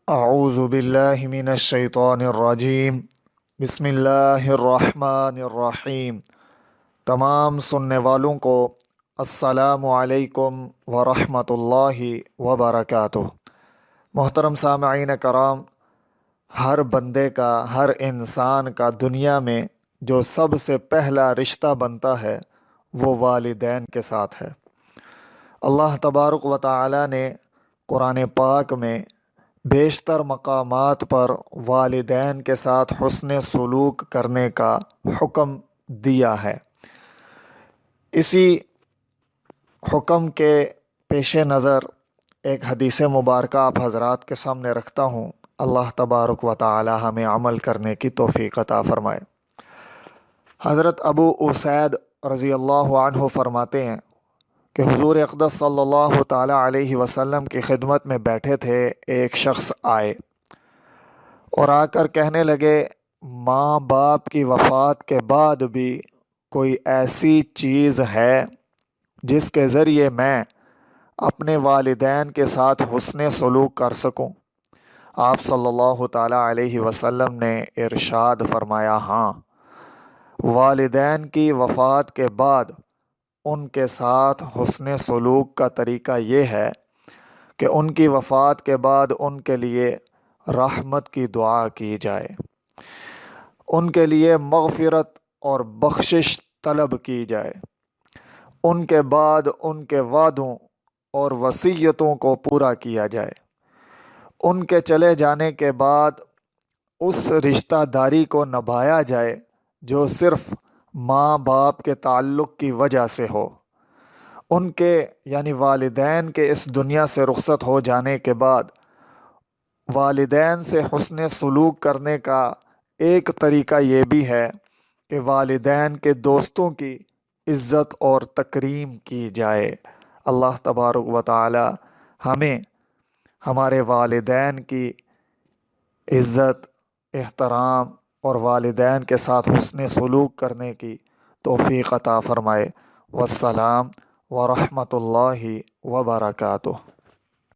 اعوذ باللہ من الشیطان الرجیم۔ بسم اللہ الرحمن الرحیم۔ تمام سننے والوں کو السلام علیکم ورحمۃ اللہ وبرکاتہ۔ محترم سامعین کرام، ہر بندے کا، ہر انسان کا دنیا میں جو سب سے پہلا رشتہ بنتا ہے وہ والدین کے ساتھ ہے۔ اللہ تبارک و تعالی نے قرآن پاک میں بیشتر مقامات پر والدین کے ساتھ حسن سلوک کرنے کا حکم دیا ہے۔ اسی حکم کے پیش نظر ایک حدیث مبارکہ آپ حضرات کے سامنے رکھتا ہوں۔ اللہ تبارک و تعالی ہمیں عمل کرنے کی توفیق عطا فرمائے۔ حضرت ابو اسید رضی اللہ عنہ فرماتے ہیں کہ حضور اقدس صلی اللہ تعالیٰ علیہ وسلم کی خدمت میں بیٹھے تھے۔ ایک شخص آئے اور آ کر کہنے لگے، ماں باپ کی وفات کے بعد بھی کوئی ایسی چیز ہے جس کے ذریعے میں اپنے والدین کے ساتھ حسن سلوک کر سکوں؟ آپ صلی اللہ تعالیٰ علیہ وسلم نے ارشاد فرمایا، ہاں، والدین کی وفات کے بعد ان کے ساتھ حسن سلوک کا طریقہ یہ ہے کہ ان کی وفات کے بعد ان کے لیے رحمت کی دعا کی جائے، ان کے لیے مغفرت اور بخشش طلب کی جائے، ان کے بعد ان کے وعدوں اور وصیتوں کو پورا کیا جائے، ان کے چلے جانے کے بعد اس رشتہ داری کو نبھایا جائے جو صرف ماں باپ کے تعلق کی وجہ سے ہو۔ ان کے یعنی والدین کے اس دنیا سے رخصت ہو جانے کے بعد والدین سے حسن سلوک کرنے کا ایک طریقہ یہ بھی ہے کہ والدین کے دوستوں کی عزت اور تکریم کی جائے۔ اللہ تبارک و تعالی ہمیں ہمارے والدین کی عزت، احترام اور والدین کے ساتھ حسن سلوک کرنے کی توفیق عطا فرمائے۔ والسلام ورحمۃ اللہ وبرکاتہ۔